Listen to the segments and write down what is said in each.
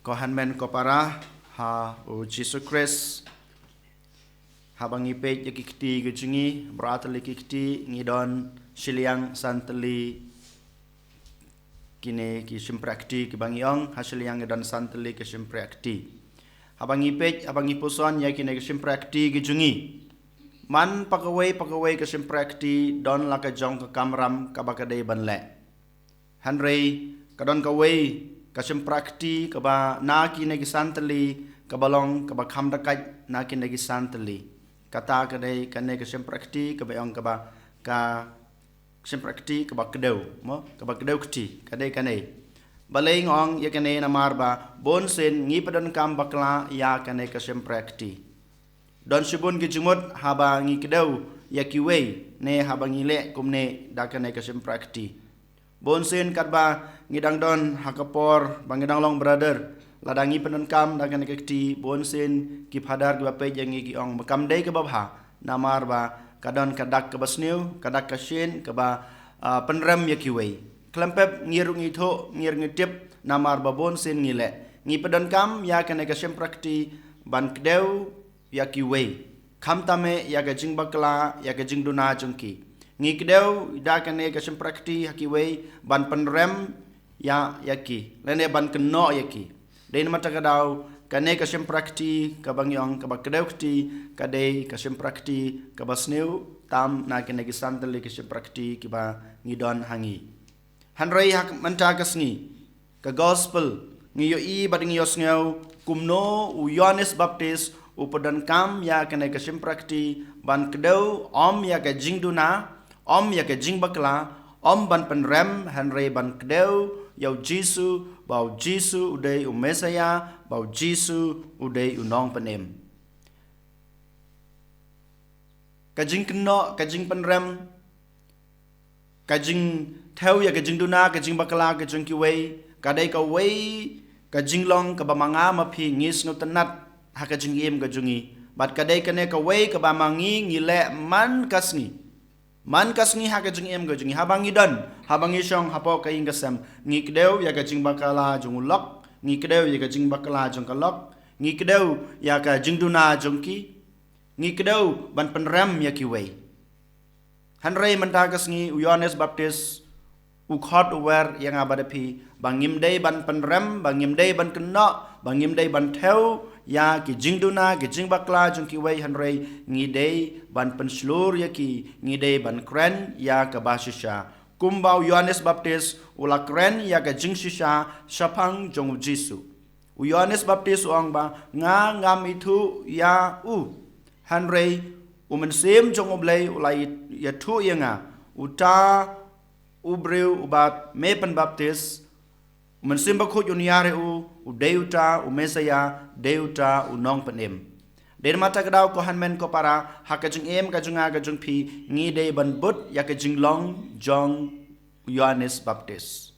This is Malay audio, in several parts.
Kohanmen ko para ha o Jesus Christ habang ipej yakikti gujungi beratali kikti ngidon siliang santali kine ki simprakti ki bangiong hasiliang ngidon santali ki simprakti habang ipej habang ipuson yakine ki simprakti gujungi man pakawai ki simprakti don laka jong ka kamram kabakadai banle Henry kadon kawai kasem prakti kaba naki negi santali kabalong kaba kamdakai naki negi santali kata kadai kane kasem prakti kaba yang kaba ka kasem prakti kaba kedau mo kaba kedau kti kadai kane balai ngong ya kane namarba bonsen ngi padon kam bakla ya kane kasem prakti don sibun ki jumut haba ngi kedau ya kiwei ne haba ngi le kumne da kane kasem prakti Bonsen katba ngidang don hakapor bangidang long brother ladangi penenkam dagan kekti bonsen ki phadar ki bape jangi ki ong bakam dei ke babha namar ba kadon kadak ke basniu kadak ka shin ke ba penrem ya ki wei klempep ngir ngi tho ngir ngi tip namar ba bonsen ngile ngi penenkam ya kane ka prakti ban kdeu ya ki wei kham tame ya ga jing bakla ya ga jing duna jungki ngi kedeu da kane ka prakti hakiwei ban penrem ya yaki lene ban keno yaki dein mata kadau kane ka prakti ka bangyong ka bakdeu kti kadei ka prakti ka basneu tam na kane ki santali ka prakti ki ba ngidon hangi hanrei hak manta kasngi ka gospel ngi yo I bad ngi yosngeu kumno u Yohanes Baptis upadan kam ya kane ka prakti ban kedeu om ya ka jingduna Om ya ke jing bakla, om ban penrem Henry ban kedeu, yau Jisu, bau Jisu udai umesaya, bau Jisu udai unong penem. Kajing keno, kajing penrem, kajing teu ya kajing duna, kajing bakla, kajing kiwei, kadai kawei, kajing long kabamanga mapi ngis ngutenat hakajing im kajungi. Bat kadai kane kawei kabamangi ngile man kasngi. Man kasngi ha kajing em kajing habangi don habangi shong hapo kaing kasam ngi kedeu ya kajing bakala jung lok ngi kedeu ya kajing bakala jung kalok ngi kedeu ya kajing duna jungki ngi kedeu ban penrem ya kiwei hanrei mentagas ngi Yohanes Baptis u khot wer yang abadapi bangim dei ban penrem bangim dei ban kena bangim dei ban theu ya ki jingduna ki jing bakla jung ki wei hanrei ngi dei ban penslur ya ki ngi dei ban kren ya ka basisha kumbau Yohanes Baptis ula kren ya ka jing shisha shapang jong Jisu u Yohanes Baptis uang ba nga ngam itu ya hanrei umensem jong oblei ulai ya tu ya nga uta ubreu ubat mepen Baptis Mensim bakut yuniare u deuta u mesaya deuta u nong penem. Der mata kadau ko hanmen ko para hakajing em kajunga kajung pi ngi dei ban but ya kajing long jong Yohanes Baptis.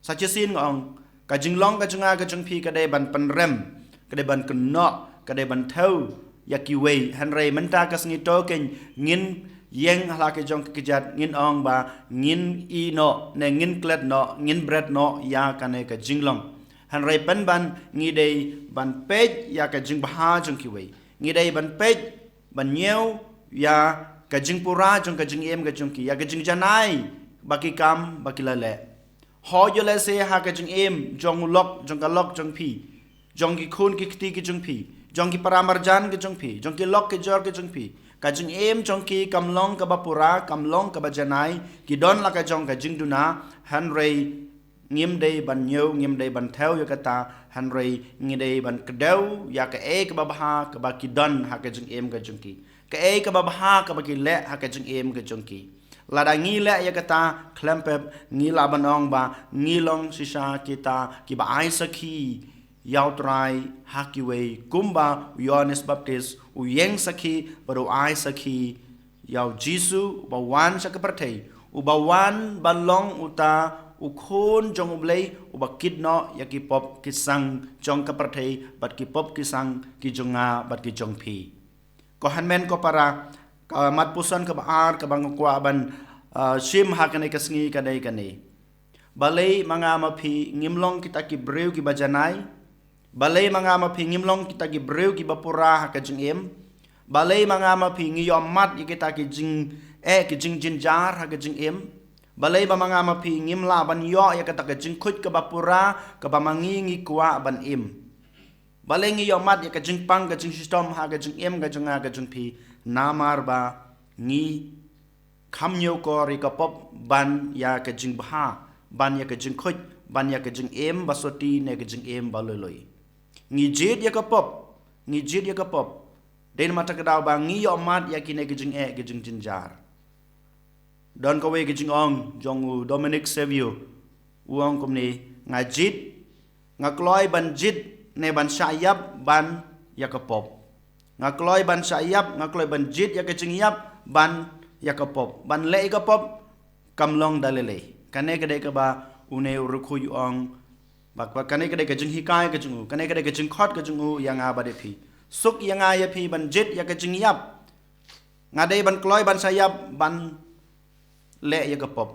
Sachesin ngong kajing long kajunga kajung pi kadai ban penrem kadai ban keno kadai ban thau ya kiwei hanrei menta kas ngi token ngin Yang halake jong kejat ngin ong ba ngin I no ne ngin klet no ngin bread no ya kane ka jinglong hanrei pen ban ngi dei ban pej ya ka jing baha jong kiwei ngi dei ban pej ban nyeu ya ka jing pura jong ka jing em ka jong ki ya ka jing janai baki kam baki lale ho yo le se ha ka jing em jong lok jong ka lok jong pi jong ki khun ki kti ki jong pi jong ki paramarjan ki jong pi jong ki lok ki jor ki jong pi kajing em jongki kamlong kabapura kamlong kabajanai kidon la kajong kajing duna hanrei ngim dei ban nyeu ngim dei ban theu ya kata hanrei ngi dei ban kedeu ya ka kababha kabakidon ha kajing em kajongki ka kababha kabaki le ha kajing em kajongki lada ngi le ya kata klempep ngi labanong ba ngilong sisa kita ki ba ai sakhi yautrai hakiwei kumba Yohanes Baptis uyeng sakhi baru ai sakhi yau Jisu bawan sakapertei ubawan balong uta ukhon jong ublei ubakidno yakipop kisang jong kapertei bat kipop kisang kijonga bat kijong pi ko hanmen ko para mat pusan ka baar ka bangkwa ban shim hakane kasngi kadai kane balai mga mapi ngimlong kita ki breu ki bajanai balai manga ma phi ngimlong kita ki breu ki bapura ha ka jing em balai manga ma phi ngi yomat ya kita ki jing jinjar ha ka jing em balai ba manga ma phi ngimla ban yo ya kita ka jing khut ka bapura ka ba mangi ngi kwa ban em balai ngi yomat ya ka jing pang ka jing system ha ka jing em ka jing phi namar ba ngi kham nyo ko ri ka pop ban ya ka jing bha ban ya ka jing khut ban ya ka jing em basoti ne ka jing em baloi ngi jid ya ka pop den mata ka daw ba ngi yo mat ya ki ne ka jing jinjar don ka we ka jing ong jong Dominic Savio uang kum ni nga jid nga kloi ban jid ne ban sayap ban ya ka pop nga kloi ban sayap nga kloi ban jid ya ka jing yap ban ya ka pop ban le ka pop kamlong dalele kane ka de ka ba une urukhu yu ong bak kane ka de ka jing hikai ka jing kane ka de ka jing khot ka jing yang a ba de phi suk yang a ya phi ban jit ya ka jing yap nga de ban kloi ban sayap ban le ya ka pop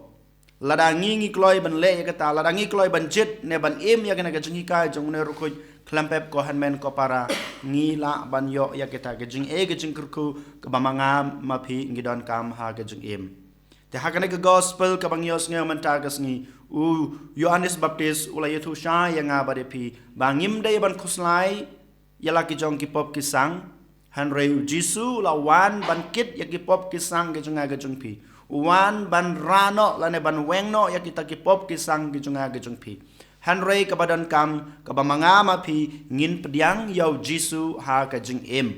lada ngi kloi ban le ya ka ta lada ngi kloi ban jit ne ban em ya ka jing hikai jong ne urukhu klampep ko hanmen ko para ngi la ban yo ya ka ta ka jing ka jing kurku ka ba manga ma phi ngi don kam ha ka jing em te hakane ka gospel ka bang yos nge man tagas ni Yohanes Baptis ula yetu sha yang abade pi bangim day ban kuslai yala ki jong ki pop ki sang han reu jisu la wan ban kit ya ki pop ki sang ki jonga ga jong pi wan ban rano la ne ban wengno ya ki ta ki pop ki sang ki jonga ga jong pi han rei ka badan kam ka ba manga ma pi ngin pediang yau jisu ha ka jing em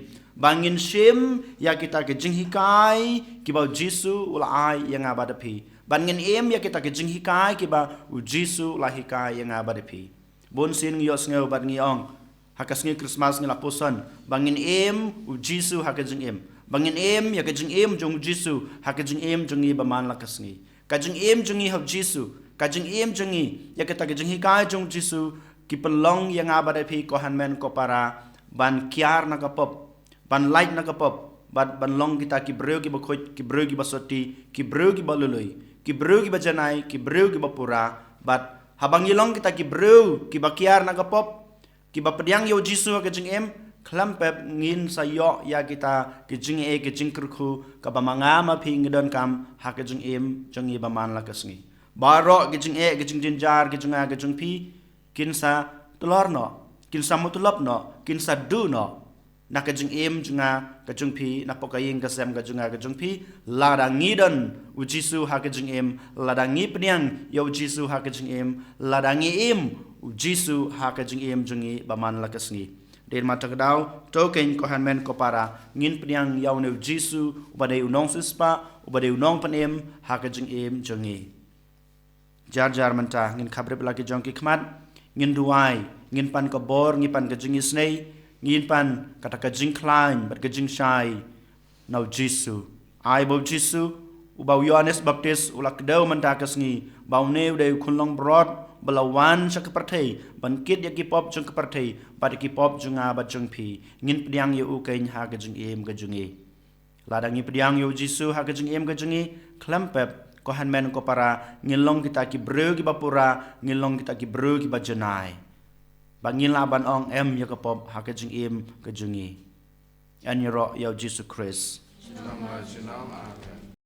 bangin shim ya kita ke jing hikai ki ba jisu ula ai yang abada pi bangin em ya kita ke jing hikai ki ba jisu la hikai yang abada pi bon sin yos ngeu bat ngi ong hakas ngi Christmas ngi la posan bangin em jisu ha ke jing em bangin em ya ke jing em jong jisu ha ke jing em jong ba man la kas ngi ka jing em jong ha jisu ka jing em jong ya kita ke jing hikai jong jisu ki pelong yang abada pi ko hanmen ko para ban kiar na ka pop ban light na ka pop ban long kita ki breu ki ba khoj ki breu ki ba soti ki breu ki ba loloi ki breu ki ba janai ki breu ki ba pura bat habang yilong kita ki breu ki ba kiar na ka pop ki ba pediang yo jisu ka jing em klampep ngin sayo ya kita ki jing ki jing kurku ka ba manga ma phi ngidon kam ha ka jing em jong ba man la kasngi baro ki jing jinjar ki jing phi kinsa telorno kinsa mutulap no kinsa du no na ka jing em junga ka jung phi na pokaying ka sem ka junga ka jung phi la da ngidon u jisu ha ka jing em la da ngi pniang yo jisu ha ka jing em la da ngi em u jisu ha ka jing em jungi ba man la kasngi den ma tak daw to ken ko han men ko para ngin pniang yaw ne jisu ba de unong suspa ba de unong panem ha ka jing em jungi jar manta ngin khabre bla ki jong ki khmat ngin duai ngin pan ka bor ngin pan ka jing snei ngin pan kata ka jing klein bat ka jing shai nau jisu ai bo jisu u bau Yohanes Baptis ulak deu manta kasngi bau neu de kunlong brod belawan sak partai ban kit ya ki pop jung ka partai bat ki pop junga bat jung phi ngin pdiang yu u kain ha ka jing em ka jungi ladangi pdiang yu jisu ha ka jing em ka jungi klampep ko hanmen ko para ngilong kita ki breu ki bapura ngilong kita ki breu ki bajanai bangin laban ong em ya ka pop ha ka jing em ka jungi an yoro ya Jesus Christ. Amen.